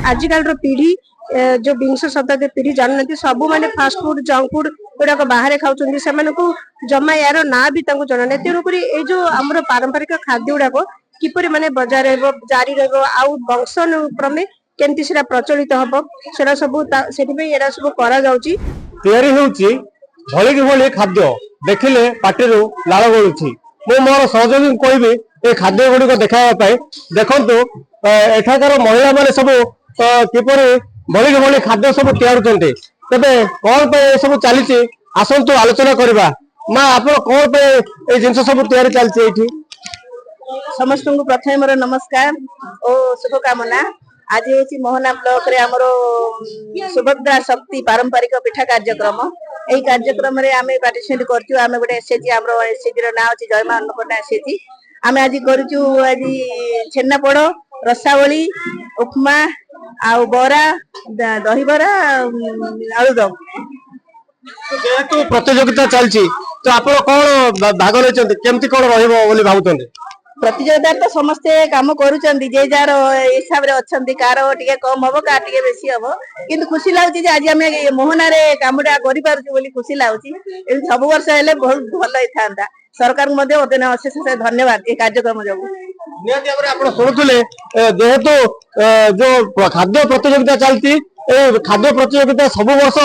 आजिकल पीढ़ी जो विंश शताब्दी पीढ़ी जानते सब माने फास्ट फूड जंक फूड गुड़ाक बाहर खाऊँ से जमा यार ना भी जना ना तेणुक जो आम पारंपरिक खाद्य गुड़ाक किपर माने बजार जारी रहा वंशक्रमे केमती से प्रचलित हम से सब सब कर खाद्य देखिले पार्टी लाल गलुची मु मोर सहयोगी कहबी ए खाद्य गुड़िक देखापी देखु एठाकर महिला मैंने सब किपर भली खाद्य सब तैयार तेरे कौन सब चली आसतु आलोचना करवा माँ आप कौन पे जिन सब तैयारी चलती समस्त को प्रथम मोर नमस्कार और शुभकामना। आज हूँ मोहना ब्लॉक रे हमरो सुभद्रा शक्ति पारंपरिक पिठा कार्यक्रम यही कार्यक्रम रे आमे पार्टिसिपेट करछु। आमे गोटे एसएजी हमरो एसएजी रो नाम अछि जयमा अन्नपूर्णा एसएजी। आमे आज करछु आज छेनापोड़ रसावली उपमा आ बरा दही बरा आलूदम जेहेतु प्रतियोगिता चलती तो आप कौन भाग लेते केमती कौन भावुं प्रतियोगिता तो समस्ते काम करुचंदी जे जार हिसाब रे अछंती कार टिके कम हबो का टिके बेसी हबो किंतु खुशी लागुची जे आज हमें मोहना रे कामडा करि पारुछु बोली खुशी लागुची ए सब वर्ष हेले बहुत भलो हेथांता सरकार को मध्ये ओतेना अशेष धन्यवाद ए कार्यक्रम जगु नियति हमरे आपण सुनुथले जेहेतु जो खाद्य प्रतियोगिता चलती ए खाद्य प्रतियोगिता सब वर्ष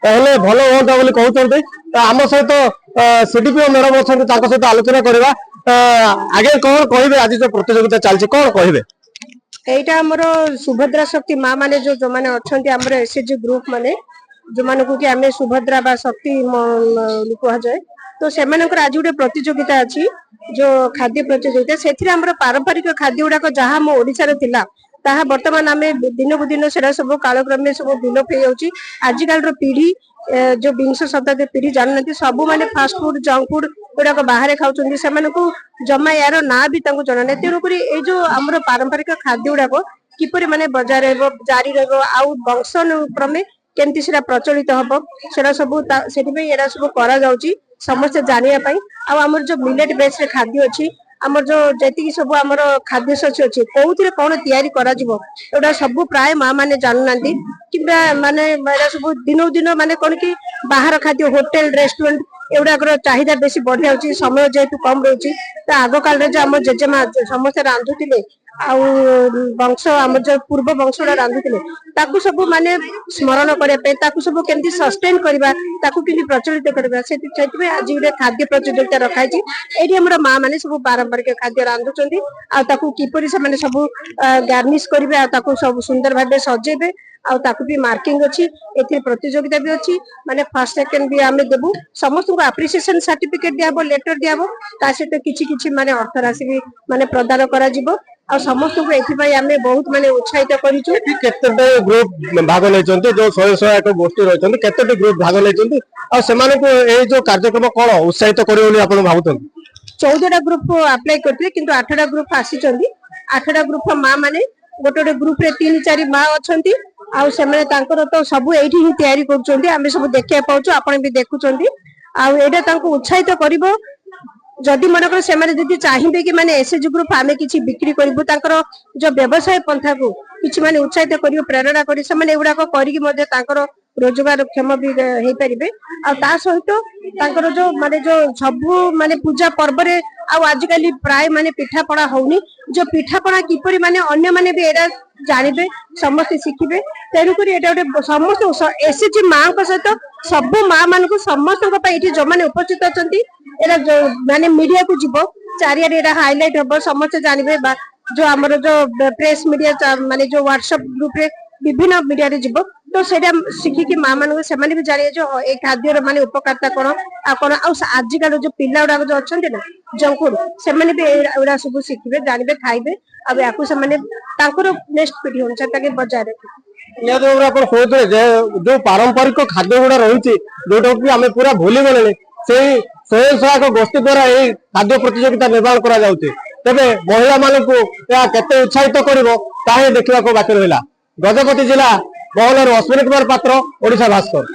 हेले भलो होता बोली कहउचंते आम सहित सीडीपीओ मैडम अछंती तांको सहित आलोचना करबा आगे कौन कहे आज जो प्रतियोगिता चलती कौन कहे एटा हमरो सुभद्रा शक्ति माँ माने जो माने अछंती हमरो एसएजी ग्रुप माने जो माने को कि हमें सुभद्रा बा शक्ति कह जाए तो से आज गोटे प्रतियोगिता अच्छी जो खाद्य प्रतियोगिता से हमरो पारंपरिक खाद्य गुड़ाक जहाँ आम ओडिशा रे थिला ताहा वर्तमान आम दिन को दिन से सब कालक्रम सब विलोप हो जाऊँगी। आजिकल पीढ़ी जो विंश शताब्दी पीढ़ी जानते सब माने फास्ट फूड जंक फूड गुड़ाक बाहर खाऊँ से जमा यार ना भी जना ना तेणुक जो आम पारंपरिक खाद्य गुड़ाक किपर माने बजार जारी रहा वंशक्रमे केमती से प्रचलित हम से सब सब कर समस्त जानापी आमर जो मिलेट बेस खाद्य अच्छी आमर जो जी सब आमर खाद्य शस्य अच्छी कौन कौन या सब प्राय माँ मैंने जानना कि माने सब दिन दिन माने कौन कि बाहर खाद्य होटेल रेस्टोरेंट एगुड़ा चाहिदा बेसी बढ़ जाऊँगी समय जेहेतु कम रोचे तो आग काल आम जेजेमा समस्त रांधुले वंश आम जो पूर्व वंश रांधुले सब माने स्मरण करने सब केमती सस्टेन करवा प्रचलित करवा से आज गोटे खाद्य प्रतियोगिता रखाई ये माँ मैंने सब पारंपरिक खाद्य रांधुंट किपर से सब गार्निश करेंगे सब सुंदर भाव सजेबे भी मार्किंग अच्छी ए प्रतियोगिता भी अच्छी माने फर्स्ट सेकंड भी आम देबू समस्त को एप्रिसिएशन सर्टिफिकेट दिया लेटर दिया सहित किछि माने अर्थ राशि भी माने प्रदान करा जिवो आ समस्त को एथि आम बहुत माने उत्साहित करिछु। केते ग्रुप भाग लेचंते जो स्वयं सहायक गोष्ठी रहचंते केते ग्रुप भाग लेचंते आ सेमाने को ए जो कार्यक्रम कोन उत्साहित करियो बोली आपण भाबुतन 14टा ग्रुप अप्लाई करथिले किंतु 8टा ग्रुप आसीचंदी 8टा ग्रुप मां माने गोटे ग्रुप रे 3-4 मां अछंती आ सेमाने तांकर तो सब एठी ही तयारी करचंदी आमे सब देखिया पाउछु आपण भी देखुचंदी आ एटा तांको उत्साहित करिवो जदि मनकर से माने चाहिए कि माने एसएजी ग्रुप आमे किछि बिक्री करिवो तांकर जो व्यवसाय पंथा को किछि माने उत्साहित करिवो प्रेरणा करी से माने एगुडा को करी मध्य तांकर रोजगार क्षम भी हे परिबे आ ता सहित तांकर जो माने जो सब माने पूजा पर्व रे आ आजिकली प्राय माने पिठापଣା होउनी जो पिठापଣା किपरि माने अन्य माने भी एडा जानिबे समस्त शिखिबे तेनु करी एटा गोटे समस्त एसएजी मां को सहित सब मां मान को समस्त को पई जो माने उपस्थित अछंती एरा माने मीडिया को जीवो चारियाडे एरा हाईलाइट हबो समस्त जानिबे जो हमर जो प्रेस मीडिया माने जो व्हाट्सएप ग्रुप रे विभिन्न मीडिया रे जीवो तो सेटा शिखि कि मां मान से माने भी जानिए जो ए खाद्य माने उपकारिता कोन आ कोन आ आजिकल जो पिल्ला उडा जो अछंती ना जंक फूड से माने भी एरा सब शिखिबे जानिबे खाइबे अब याकू से माने तांकर नेक्स्ट पीढ़ी अनुसार ताके बजाय रखे या जो आपण कहते जो पारंपरिक खाद्य गुड़ा रही जोटा कि आम पूरा भूली गले से स्वयं सहायक गोष्ठी द्वारा यही खाद्य प्रतियोगिता निर्माण करा जाउते तेबे महिला मानक केते उत्साहित करिवो ताहे देखिबा को बाकी रहिला। गजपति जिला मोहनर अश्विनी कुमार पात्र ओडिशा भास्कर।